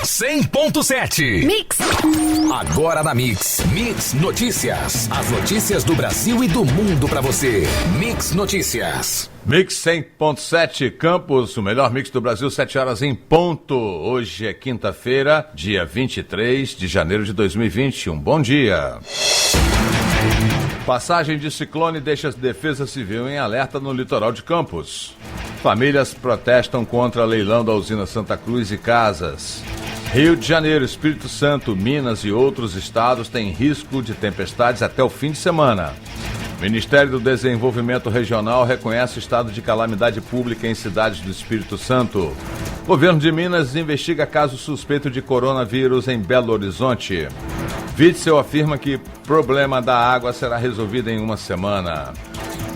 100.7. Mix. Agora na Mix. Mix Notícias. As notícias do Brasil e do mundo pra você. Mix Notícias. Mix 100.7 Campos, o melhor mix do Brasil, 7 horas em ponto. Hoje é quinta-feira, dia 23 de janeiro de 2020. Um bom dia. Passagem de ciclone deixa a Defesa Civil em alerta no litoral de Campos. Famílias protestam contra leilão da usina Santa Cruz e casas. Rio de Janeiro, Espírito Santo, Minas e outros estados têm risco de tempestades até o fim de semana. Ministério do Desenvolvimento Regional reconhece estado de calamidade pública em cidades do Espírito Santo. Governo de Minas investiga caso suspeito de coronavírus em Belo Horizonte. Witzel afirma que problema da água será resolvido em uma semana.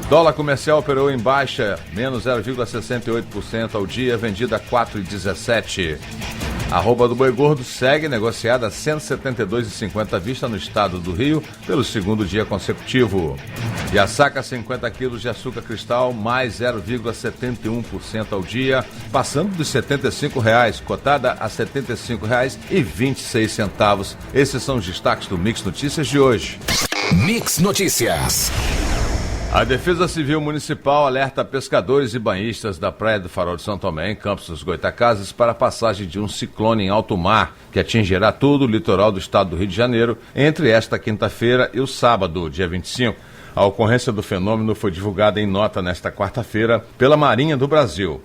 Dólar comercial operou em baixa, menos 0,68% ao dia, vendida a 4,17. A arroba do boi gordo segue negociada a R$ 172,50 à vista no estado do Rio pelo segundo dia consecutivo. E a saca 50 quilos de açúcar cristal mais 0,71% ao dia, passando dos R$ 75,00, cotada a R$ 75,26. Esses são os destaques do Mix Notícias de hoje. Mix Notícias. A Defesa Civil Municipal alerta pescadores e banhistas da Praia do Farol de São Tomé, em Campos dos Goitacazes, para a passagem de um ciclone em alto mar, que atingirá todo o litoral do estado do Rio de Janeiro, entre esta quinta-feira e o sábado, dia 25. A ocorrência do fenômeno foi divulgada em nota nesta quarta-feira pela Marinha do Brasil.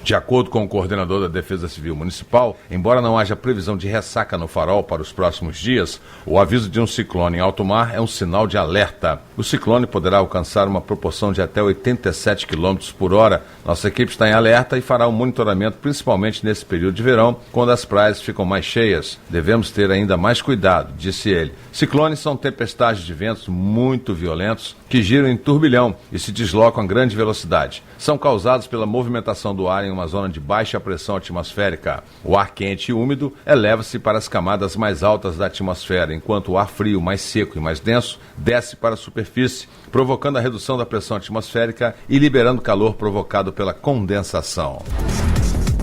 De acordo com o coordenador da Defesa Civil Municipal, embora não haja previsão de ressaca no farol para os próximos dias, o aviso de um ciclone em alto mar é um sinal de alerta. O ciclone poderá alcançar uma proporção de até 87 km por hora. Nossa equipe está em alerta e fará um monitoramento, principalmente nesse período de verão, quando as praias ficam mais cheias. Devemos ter ainda mais cuidado, disse ele. Ciclones são tempestades de ventos muito violentos que giram em turbilhão e se deslocam a grande velocidade. São causados pela movimentação do ar em uma zona de baixa pressão atmosférica. O ar quente e úmido eleva-se para as camadas mais altas da atmosfera, enquanto o ar frio, mais seco e mais denso, desce para a superfície, provocando a redução da pressão atmosférica e liberando calor provocado pela condensação.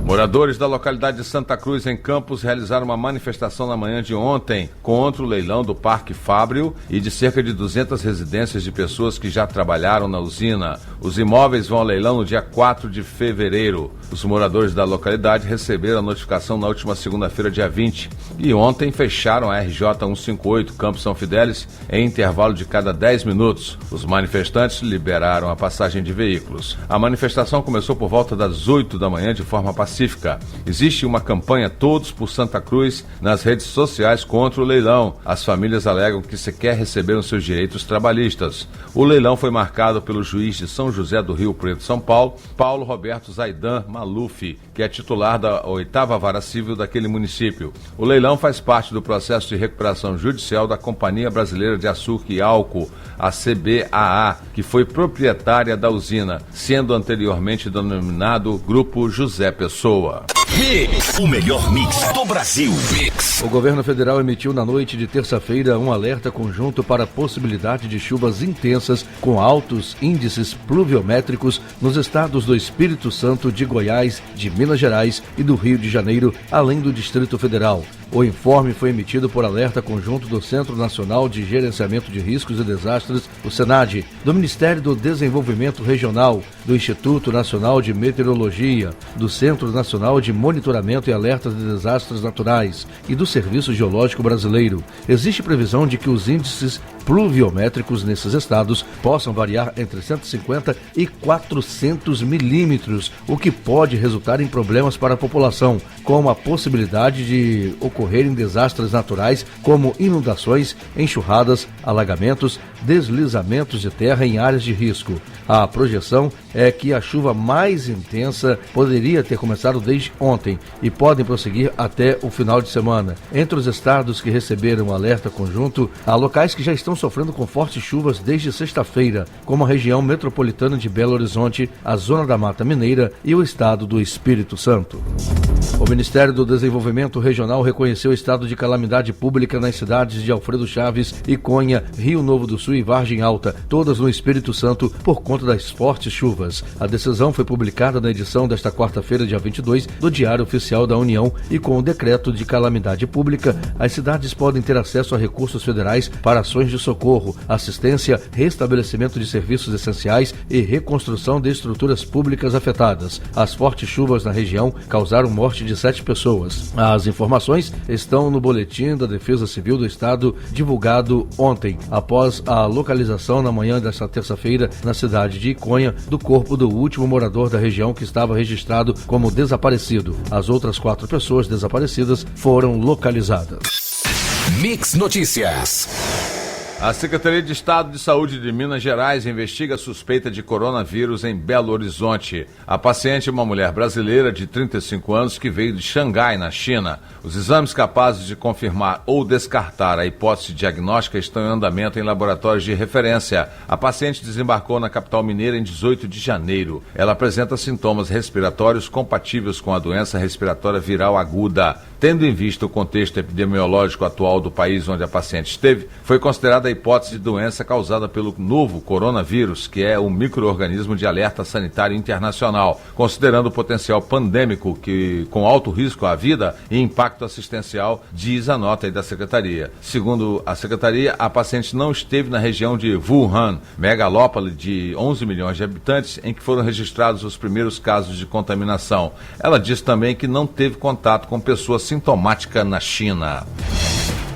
Moradores da localidade de Santa Cruz, em Campos, realizaram uma manifestação na manhã de ontem contra o leilão do Parque Fábrio e de cerca de 200 residências de pessoas que já trabalharam na usina. Os imóveis vão ao leilão no dia 4 de fevereiro. Os moradores da localidade receberam a notificação na última segunda-feira, dia 20, e ontem fecharam a RJ 158 Campos São Fidélis em intervalo de cada 10 minutos. Os manifestantes liberaram a passagem de veículos. A manifestação começou por volta das 8 da manhã de forma pacífica. Existe uma campanha Todos por Santa Cruz nas redes sociais contra o leilão. As famílias alegam que sequer receberam seus direitos trabalhistas. O leilão foi marcado pelo juiz de São José do Rio Preto, São Paulo, Paulo Roberto Zaidan Maluf, que é titular da 8ª Vara Civil daquele município. O leilão faz parte do processo de recuperação judicial da Companhia Brasileira de Açúcar e Álcool, a CBAA, que foi proprietária da usina, sendo anteriormente denominado Grupo José Pessoa. Mix, o melhor mix do Brasil. Mix. O governo federal emitiu na noite de terça-feira um alerta conjunto para a possibilidade de chuvas intensas com altos índices pluviométricos nos estados do Espírito Santo, de Goiás, de Minas Gerais e do Rio de Janeiro, além do Distrito Federal. O informe foi emitido por alerta conjunto do Centro Nacional de Gerenciamento de Riscos e Desastres, o SENAD, do Ministério do Desenvolvimento Regional, do Instituto Nacional de Meteorologia, do Centro Nacional de Monitoramento e Alertas de Desastres Naturais e do Serviço Geológico Brasileiro. Existe previsão de que os índices pluviométricos nesses estados possam variar entre 150 e 400 milímetros, o que pode resultar em problemas para a população, como a possibilidade de ocorrerem desastres naturais como inundações, enxurradas, alagamentos, deslizamentos de terra em áreas de risco. A projeção é que a chuva mais intensa poderia ter começado desde ontem e podem prosseguir até o final de semana. Entre os estados que receberam o alerta conjunto, há locais que já estão sofrendo com fortes chuvas desde sexta-feira, como a região metropolitana de Belo Horizonte, a zona da Mata Mineira e o estado do Espírito Santo. O Ministério do Desenvolvimento Regional reconheceu o estado de calamidade pública nas cidades de Alfredo Chaves, Iconha, Rio Novo do Sul e Vargem Alta, todas no Espírito Santo, por conta das fortes chuvas. chuvas. A decisão foi publicada na edição desta quarta-feira, dia 22, do Diário Oficial da União, e com o decreto de calamidade pública, as cidades podem ter acesso a recursos federais para ações de socorro, assistência, restabelecimento de serviços essenciais e reconstrução de estruturas públicas afetadas. As fortes chuvas na região causaram morte de 7 pessoas. As informações estão no boletim da Defesa Civil do Estado, divulgado ontem, após a localização na manhã desta terça-feira na cidade de Iconha do corpo do último morador da região que estava registrado como desaparecido. As outras 4 pessoas desaparecidas foram localizadas. Mix Notícias. A Secretaria de Estado de Saúde de Minas Gerais investiga a suspeita de coronavírus em Belo Horizonte. A paciente é uma mulher brasileira de 35 anos que veio de Xangai, na China. Os exames capazes de confirmar ou descartar a hipótese diagnóstica estão em andamento em laboratórios de referência. A paciente desembarcou na capital mineira em 18 de janeiro. Ela apresenta sintomas respiratórios compatíveis com a doença respiratória viral aguda. Tendo em vista o contexto epidemiológico atual do país onde a paciente esteve, foi considerada a hipótese de doença causada pelo novo coronavírus, que é um micro-organismo de alerta sanitário internacional, considerando o potencial pandêmico que, com alto risco à vida e impacto assistencial, diz a nota aí da Secretaria. Segundo a Secretaria, a paciente não esteve na região de Wuhan, megalópole de 11 milhões de habitantes, em que foram registrados os primeiros casos de contaminação. Ela diz também que não teve contato com pessoas sintomática na China.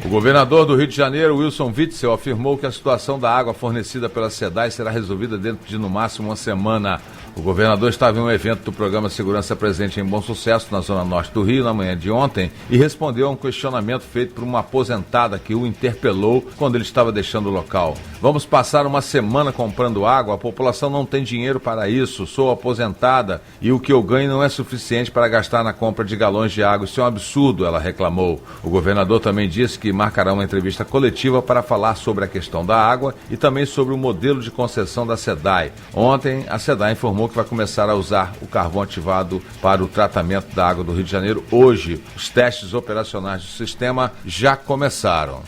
O governador do Rio de Janeiro, Wilson Witzel, afirmou que a situação da água fornecida pela SEDAI será resolvida dentro de, no máximo, uma semana. O governador estava em um evento do programa Segurança Presente em Bom Sucesso, na zona norte do Rio, na manhã de ontem, e respondeu a um questionamento feito por uma aposentada que o interpelou quando ele estava deixando o local. Vamos passar uma semana comprando água, a população não tem dinheiro para isso, sou aposentada e o que eu ganho não é suficiente para gastar na compra de galões de água, isso é um absurdo, ela reclamou. O governador também disse que marcará uma entrevista coletiva para falar sobre a questão da água e também sobre o modelo de concessão da SEDAI. Ontem, a SEDAI informou que vai começar a usar o carvão ativado para o tratamento da água do Rio de Janeiro. Hoje, os testes operacionais do sistema já começaram.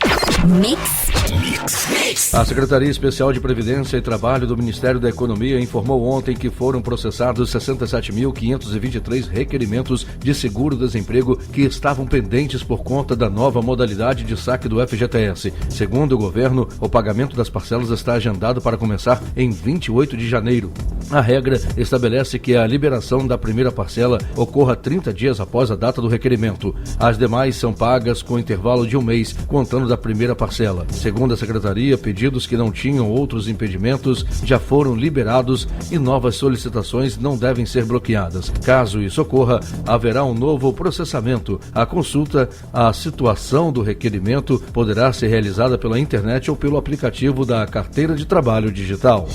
A Secretaria Especial de Previdência e Trabalho do Ministério da Economia informou ontem que foram processados 67.523 requerimentos de seguro-desemprego que estavam pendentes por conta da nova modalidade de saque do FGTS. Segundo o governo, o pagamento das parcelas está agendado para começar em 28 de janeiro. A regra estabelece que a liberação da primeira parcela ocorra 30 dias após a data do requerimento. As demais são pagas com intervalo de um mês, contando da primeira parcela. Segundo a Secretaria, pedidos que não tinham outros impedimentos já foram liberados e novas solicitações não devem ser bloqueadas. Caso isso ocorra, haverá um novo processamento. A consulta, a situação do requerimento poderá ser realizada pela internet ou pelo aplicativo da Carteira de Trabalho Digital.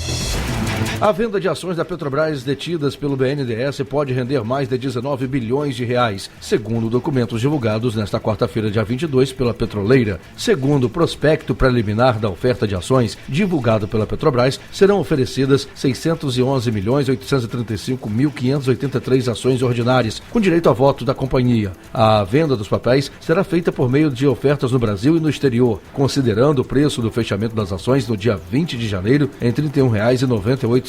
A venda de ações da Petrobras detidas pelo BNDES pode render mais de 19 bilhões de reais, segundo documentos divulgados nesta quarta-feira, dia 22, pela petroleira. Segundo o prospecto preliminar da oferta de ações divulgado pela Petrobras, serão oferecidas 611.835.583 ações ordinárias, com direito a voto da companhia. A venda dos papéis será feita por meio de ofertas no Brasil e no exterior, considerando o preço do fechamento das ações no dia 20 de janeiro em R$ 31,98.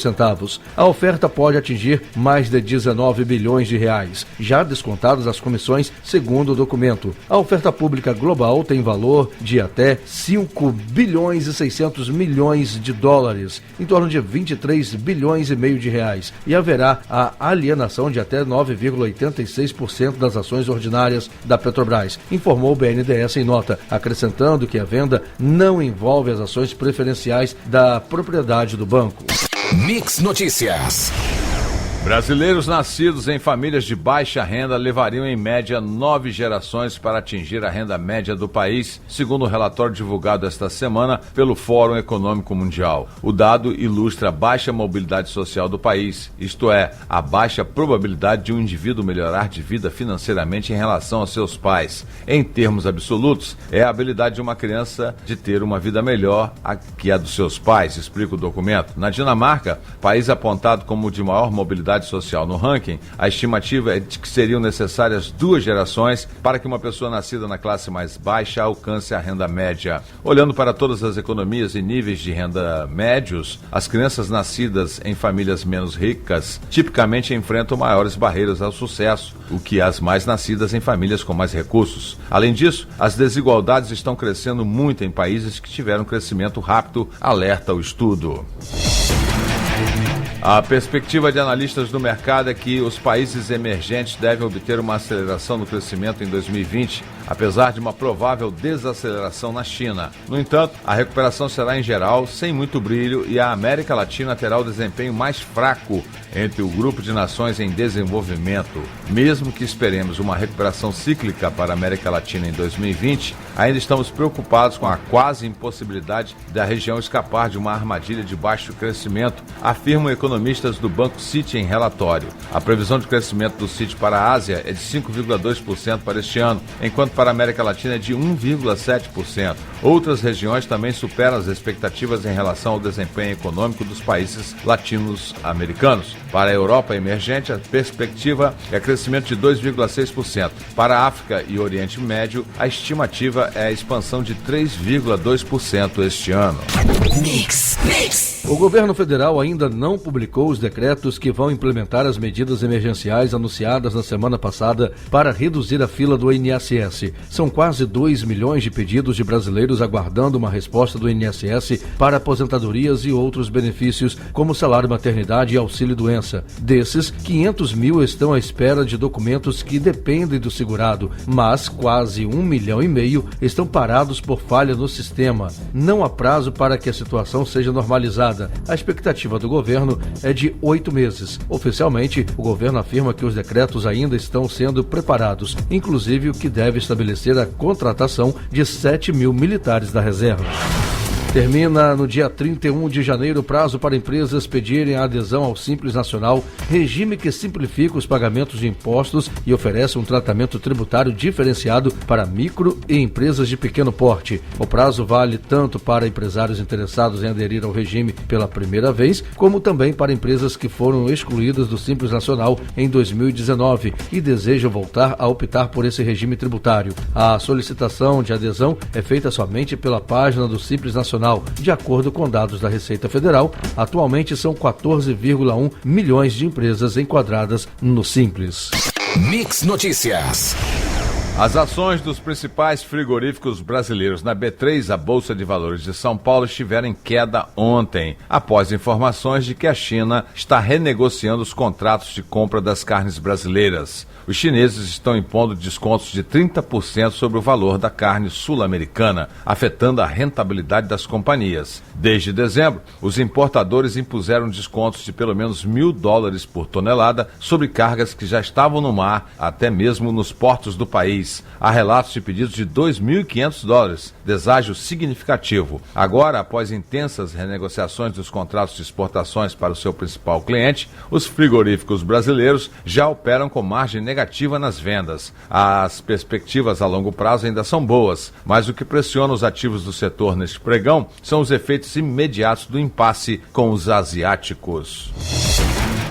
A oferta pode atingir mais de 19 bilhões de reais, já descontadas as comissões, segundo o documento. A oferta pública global tem valor de até 5 bilhões e 600 milhões de dólares, em torno de 23 bilhões e meio de reais, e haverá a alienação de até 9,86% das ações ordinárias da Petrobras, informou o BNDES em nota, acrescentando que a venda não envolve as ações preferenciais da propriedade do banco. Mix Notícias. Brasileiros nascidos em famílias de baixa renda levariam em média 9 gerações para atingir a renda média do país, segundo o relatório divulgado esta semana pelo Fórum Econômico Mundial. O dado ilustra a baixa mobilidade social do país, isto é, a baixa probabilidade de um indivíduo melhorar de vida financeiramente em relação aos seus pais. Em termos absolutos, é a habilidade de uma criança de ter uma vida melhor que a dos seus pais, explica o documento. Na Dinamarca, país apontado como o de maior mobilidade desigualdade social no ranking, a estimativa é de que seriam necessárias 2 gerações para que uma pessoa nascida na classe mais baixa alcance a renda média. Olhando para todas as economias e níveis de renda médios, as crianças nascidas em famílias menos ricas tipicamente enfrentam maiores barreiras ao sucesso, o que as mais nascidas em famílias com mais recursos. Além disso, as desigualdades estão crescendo muito em países que tiveram crescimento rápido, alerta o estudo. A perspectiva de analistas do mercado é que os países emergentes devem obter uma aceleração no crescimento em 2020, apesar de uma provável desaceleração na China. No entanto, a recuperação será em geral sem muito brilho e a América Latina terá o desempenho mais fraco entre o grupo de nações em desenvolvimento. Mesmo que esperemos uma recuperação cíclica para a América Latina em 2020, ainda estamos preocupados com a quase impossibilidade da região escapar de uma armadilha de baixo crescimento, afirmam economistas do Banco Citi em relatório. A previsão de crescimento do Citi para a Ásia é de 5,2% para este ano, enquanto para a América Latina é de 1,7%. Outras regiões também superam as expectativas em relação ao desempenho econômico dos países latinos-americanos. Para a Europa emergente, a perspectiva é crescimento de 2,6%. Para a África e Oriente Médio, a estimativa é a expansão de 3,2% este ano. O governo federal ainda não publicou os decretos que vão implementar as medidas emergenciais anunciadas na semana passada para reduzir a fila do INSS. São quase 2 milhões de pedidos de brasileiros aguardando uma resposta do INSS para aposentadorias e outros benefícios, como salário maternidade e auxílio-doença. Desses, 500 mil estão à espera de documentos que dependem do segurado, mas quase 1,5 milhão estão parados por falha no sistema. Não há prazo para que a situação seja normalizada. A expectativa do governo é de 8 meses. Oficialmente, o governo afirma que os decretos ainda estão sendo preparados, inclusive o que deve estabelecer a contratação de 7 mil militares da reserva. Termina no dia 31 de janeiro o prazo para empresas pedirem a adesão ao Simples Nacional, regime que simplifica os pagamentos de impostos e oferece um tratamento tributário diferenciado para micro e empresas de pequeno porte. O prazo vale tanto para empresários interessados em aderir ao regime pela primeira vez, como também para empresas que foram excluídas do Simples Nacional em 2019 e desejam voltar a optar por esse regime tributário. A solicitação de adesão é feita somente pela página do Simples Nacional. De acordo com dados da Receita Federal, atualmente são 14,1 milhões de empresas enquadradas no Simples. Mix Notícias. As ações dos principais frigoríficos brasileiros na B3, a Bolsa de Valores de São Paulo, estiveram em queda ontem, após informações de que a China está renegociando os contratos de compra das carnes brasileiras. Os chineses estão impondo descontos de 30% sobre o valor da carne sul-americana, afetando a rentabilidade das companhias. Desde dezembro, os importadores impuseram descontos de pelo menos $1.000 por tonelada sobre cargas que já estavam no mar, até mesmo nos portos do país. Há relatos de pedidos de $2.500, deságio significativo. Agora, após intensas renegociações dos contratos de exportações para o seu principal cliente, os frigoríficos brasileiros já operam com margem negativa nas vendas. As perspectivas a longo prazo ainda são boas, mas o que pressiona os ativos do setor neste pregão são os efeitos imediatos do impasse com os asiáticos.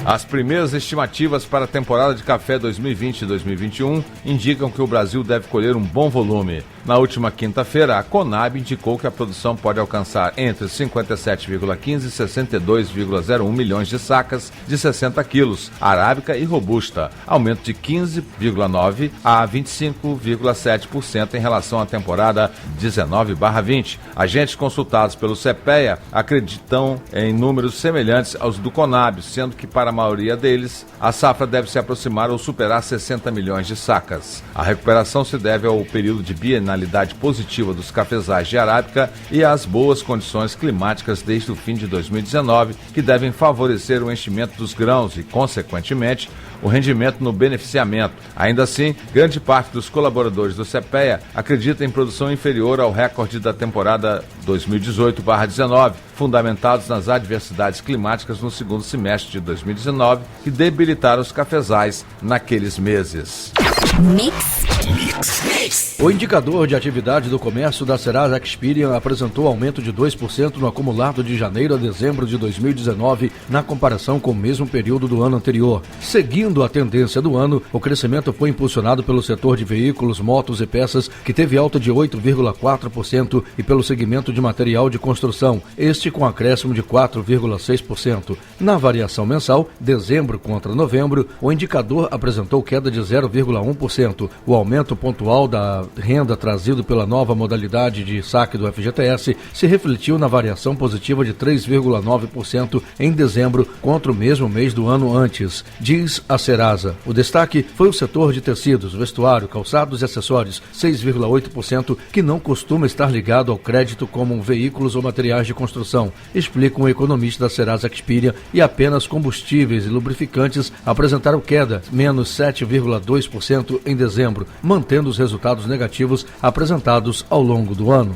As primeiras estimativas para a temporada de café 2020 e 2021 indicam que o Brasil deve colher um bom volume. Na última quinta-feira, a Conab indicou que a produção pode alcançar entre 57,15 e 62,01 milhões de sacas de 60 quilos, arábica e robusta, aumento de 15,9% a 25,7% em relação à temporada 19/20. Agentes consultados pelo CPEA acreditam em números semelhantes aos do Conab, sendo que para a maioria deles, a safra deve se aproximar ou superar 60 milhões de sacas. A recuperação se deve ao período de bienalidade positiva dos cafezais de arábica e às boas condições climáticas desde o fim de 2019, que devem favorecer o enchimento dos grãos e, consequentemente, o rendimento no beneficiamento. Ainda assim, grande parte dos colaboradores do CPEA acredita em produção inferior ao recorde da temporada 2018/19, fundamentados nas adversidades climáticas no segundo semestre de 2019, que debilitaram os cafezais naqueles meses. Mix. O indicador de atividade do comércio da Serasa Experian apresentou aumento de 2% no acumulado de janeiro a dezembro de 2019, na comparação com o mesmo período do ano anterior. Seguindo a tendência do ano, o crescimento foi impulsionado pelo setor de veículos, motos e peças, que teve alta de 8,4%, e pelo segmento de material de construção, este com acréscimo de 4,6%. Na variação mensal, dezembro contra novembro, o indicador apresentou queda de 0,1%. O aumento pontual da renda trazido pela nova modalidade de saque do FGTS se refletiu na variação positiva de 3,9% em dezembro contra o mesmo mês do ano antes, diz a Serasa. O destaque foi o setor de tecidos, vestuário, calçados e acessórios, 6,8%, que não costuma estar ligado ao crédito como veículos ou materiais de construção, explica um economista da Serasa Experian, e apenas combustíveis e lubrificantes apresentaram queda, menos 7,2% em dezembro, mantendo os resultados negativos apresentados ao longo do ano.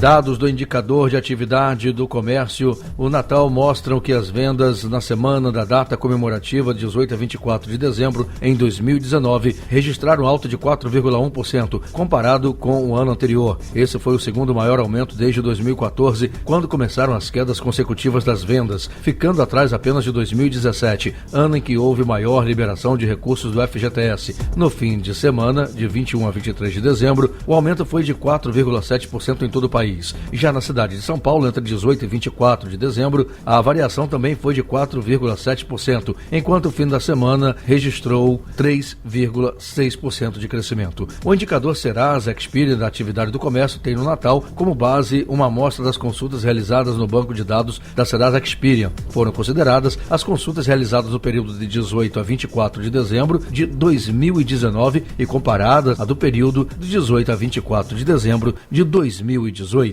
Dados do indicador de atividade do comércio, o Natal mostram que as vendas na semana da data comemorativa de 18 a 24 de dezembro em 2019 registraram alta de 4,1% comparado com o ano anterior. Esse foi o segundo maior aumento desde 2014, quando começaram as quedas consecutivas das vendas, ficando atrás apenas de 2017, ano em que houve maior liberação de recursos do FGTS. No fim de semana, de 21 a 23 de dezembro, o aumento foi de 4,7% em todo o país. Já na cidade de São Paulo, entre 18 e 24 de dezembro, a variação também foi de 4,7%, enquanto o fim da semana registrou 3,6% de crescimento. O indicador Serasa Experian da atividade do comércio tem no Natal como base uma amostra das consultas realizadas no banco de dados da Serasa Experian. Foram consideradas as consultas realizadas no período de 18 a 24 de dezembro de 2019 e comparadas à do período de 18 a 24 de dezembro de 2018.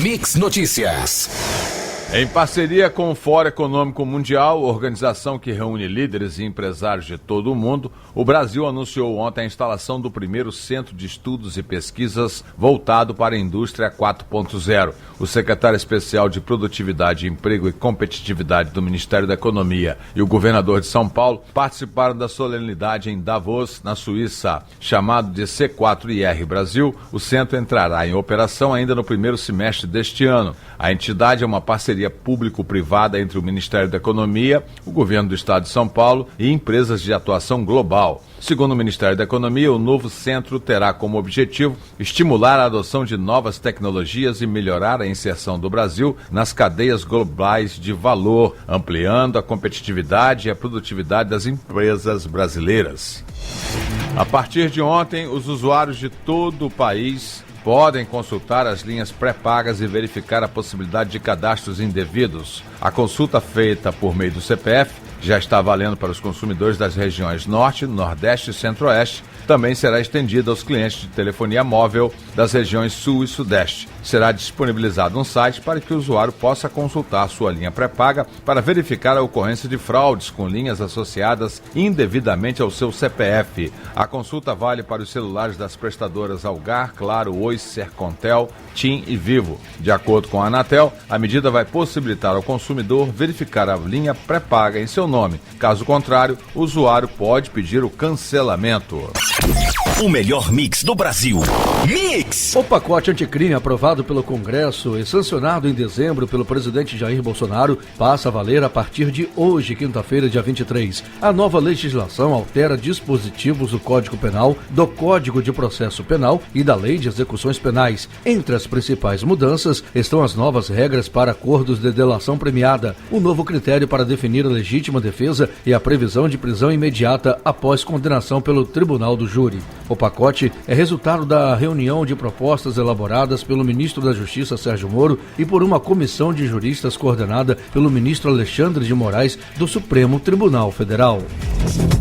Mix Notícias. Em parceria com o Fórum Econômico Mundial, organização que reúne líderes e empresários de todo o mundo, o Brasil anunciou ontem a instalação do primeiro centro de estudos e pesquisas voltado para a indústria 4.0. O secretário especial de Produtividade, Emprego e Competitividade do Ministério da Economia e o governador de São Paulo participaram da solenidade em Davos, na Suíça. Chamado de C4IR Brasil, o centro entrará em operação ainda no primeiro semestre deste ano. A entidade é uma parceria público-privada entre o Ministério da Economia, o Governo do Estado de São Paulo e empresas de atuação global. Segundo o Ministério da Economia, o novo centro terá como objetivo estimular a adoção de novas tecnologias e melhorar a inserção do Brasil nas cadeias globais de valor, ampliando a competitividade e a produtividade das empresas brasileiras. A partir de ontem, os usuários de todo o país podem consultar as linhas pré-pagas e verificar a possibilidade de cadastros indevidos. A consulta feita por meio do CPF já está valendo para os consumidores das regiões Norte, Nordeste e Centro-Oeste. Também será estendida aos clientes de telefonia móvel das regiões Sul e Sudeste. Será disponibilizado um site para que o usuário possa consultar sua linha pré-paga para verificar a ocorrência de fraudes com linhas associadas indevidamente ao seu CPF. A consulta vale para os celulares das prestadoras Algar, Claro, Oi, Sercontel, TIM e Vivo. De acordo com a Anatel, a medida vai possibilitar ao consumidor verificar a linha pré-paga em seu nome. Caso contrário, o usuário pode pedir o cancelamento. O melhor mix do Brasil. Mix! O pacote anticrime aprovado pelo Congresso e sancionado em dezembro pelo presidente Jair Bolsonaro passa a valer a partir de hoje, quinta-feira, dia 23. A nova legislação altera dispositivos do Código Penal, do Código de Processo Penal e da Lei de Execuções Penais. Entre as principais mudanças estão as novas regras para acordos de delação premiada, o novo critério para definir a legítima defesa e a previsão de prisão imediata após condenação pelo Tribunal do Júri. O pacote é resultado da reunião de propostas elaboradas pelo ministro da Justiça, Sérgio Moro, e por uma comissão de juristas coordenada pelo ministro Alexandre de Moraes, do Supremo Tribunal Federal.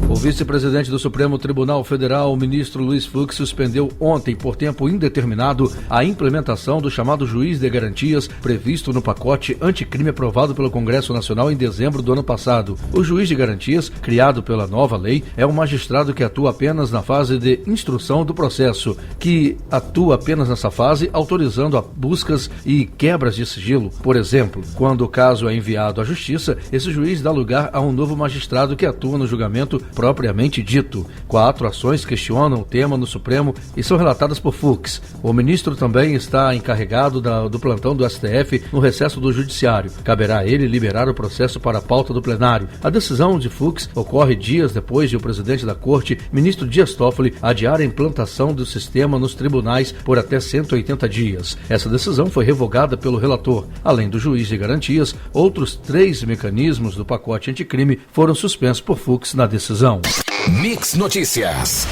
O vice-presidente do Supremo Tribunal Federal, o ministro Luiz Fux, suspendeu ontem, por tempo indeterminado, a implementação do chamado juiz de garantias previsto no pacote anticrime aprovado pelo Congresso Nacional em dezembro do ano passado. O juiz de garantias, criado pela nova lei, é um magistrado que atua apenas na fase de instrução do processo, que atua apenas nessa fase, autorizando a buscas e quebras de sigilo. Por exemplo, quando o caso é enviado à Justiça, esse juiz dá lugar a um novo magistrado que atua no julgamento julgamento propriamente dito. 4 ações questionam o tema no Supremo e são relatadas por Fux. O ministro também está encarregado do plantão do STF no recesso do Judiciário. Caberá a ele liberar o processo para a pauta do plenário. A decisão de Fux ocorre dias depois de o presidente da Corte, ministro Dias Toffoli, adiar a implantação do sistema nos tribunais por até 180 dias. Essa decisão foi revogada pelo relator. Além do juiz de garantias, outros 3 mecanismos do pacote anticrime foram suspensos por Fux na decisão. Mix Notícias.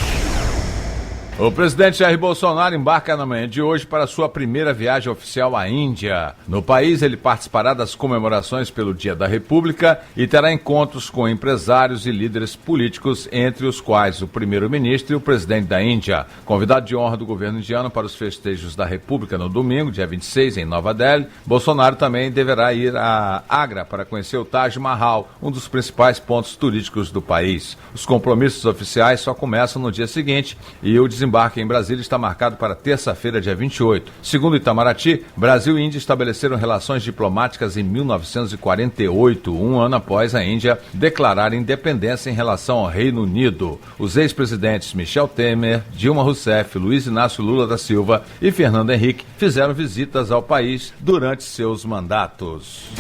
O presidente Jair Bolsonaro embarca na manhã de hoje para sua primeira viagem oficial à Índia. No país, ele participará das comemorações pelo Dia da República e terá encontros com empresários e líderes políticos, entre os quais o primeiro-ministro e o presidente da Índia. Convidado de honra do governo indiano para os festejos da República no domingo, dia 26, em Nova Delhi, Bolsonaro também deverá ir a Agra para conhecer o Taj Mahal, um dos principais pontos turísticos do país. Os compromissos oficiais só começam no dia seguinte e o desembarque em Brasília está marcado para terça-feira, dia 28. Segundo Itamaraty, Brasil e Índia estabeleceram relações diplomáticas em 1948, um ano após a Índia declarar independência em relação ao Reino Unido. Os ex-presidentes Michel Temer, Dilma Rousseff, Luiz Inácio Lula da Silva e Fernando Henrique fizeram visitas ao país durante seus mandatos.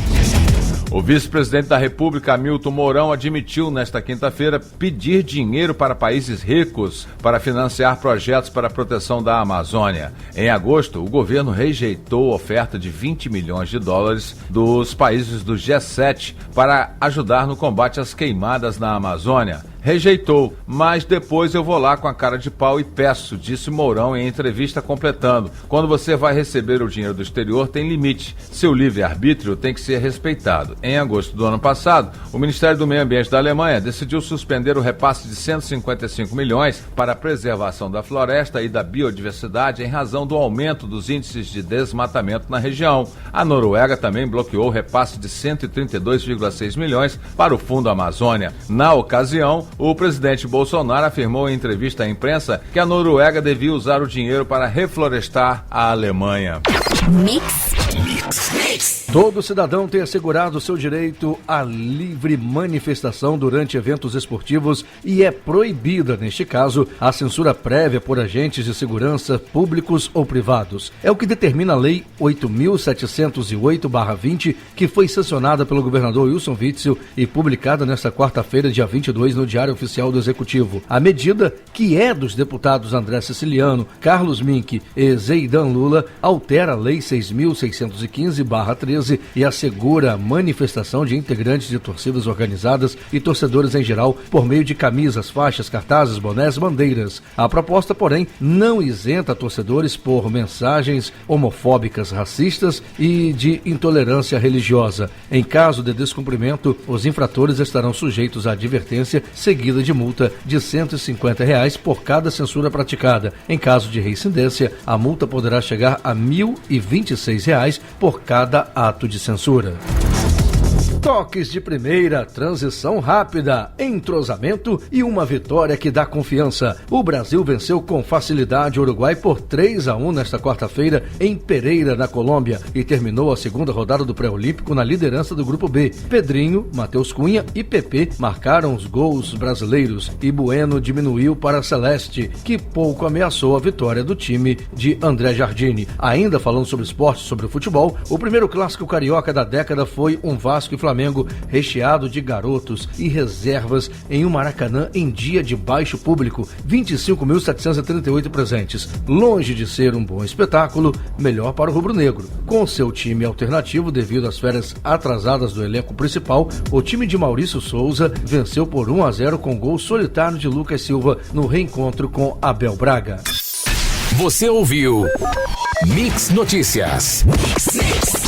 O vice-presidente da República, Hamilton Mourão, admitiu nesta quinta-feira pedir dinheiro para países ricos para financiar projetos para a proteção da Amazônia. Em agosto, o governo rejeitou a oferta de 20 milhões de dólares dos países do G7 para ajudar no combate às queimadas na Amazônia. Rejeitou, mas depois eu vou lá com a cara de pau e peço, disse Mourão em entrevista completando. Quando você vai receber o dinheiro do exterior, tem limite. Seu livre-arbítrio tem que ser respeitado. Em agosto do ano passado, o Ministério do Meio Ambiente da Alemanha decidiu suspender o repasse de 155 milhões para a preservação da floresta e da biodiversidade em razão do aumento dos índices de desmatamento na região. A Noruega também bloqueou o repasse de 132,6 milhões para o Fundo Amazônia. Na ocasião, o presidente Bolsonaro afirmou em entrevista à imprensa que a Noruega devia usar o dinheiro para reflorestar a Alemanha. Mix. Todo cidadão tem assegurado seu direito à livre manifestação durante eventos esportivos e é proibida, neste caso, a censura prévia por agentes de segurança públicos ou privados. É o que determina a Lei 8.708/20, que foi sancionada pelo governador Wilson Witzel e publicada nesta quarta-feira, dia 22, no Diário Oficial do Executivo. A medida, que é dos deputados André Siciliano, Carlos Mink e Zeidan Lula, altera a Lei 6.615/13 e assegura a manifestação de integrantes de torcidas organizadas e torcedores em geral por meio de camisas, faixas, cartazes, bonés, bandeiras. A proposta, porém, não isenta torcedores por mensagens homofóbicas, racistas e de intolerância religiosa. Em caso de descumprimento, os infratores estarão sujeitos à advertência seguida de multa de R$ 150 por cada censura praticada. Em caso de reincidência, a multa poderá chegar a R$ 1.026 por cada ato de censura. Toques de primeira, transição rápida, entrosamento e uma vitória que dá confiança. O Brasil venceu com facilidade o Uruguai por 3-1 nesta quarta-feira em Pereira, na Colômbia, e terminou a segunda rodada do pré-olímpico na liderança do Grupo B. Pedrinho, Matheus Cunha e Pepe marcaram os gols brasileiros e Bueno diminuiu para a Celeste, que pouco ameaçou a vitória do time de André Jardine. Ainda falando sobre esporte, sobre o futebol, o primeiro clássico carioca da década foi um Vasco e Flamengo recheado de garotos e reservas em um Maracanã em dia de baixo público, 25.738 presentes. Longe de ser um bom espetáculo, melhor para o rubro-negro. Com seu time alternativo devido às férias atrasadas do elenco principal, o time de Maurício Souza venceu por 1-0 com gol solitário de Lucas Silva no reencontro com Abel Braga. Você ouviu Mix Notícias. Mix.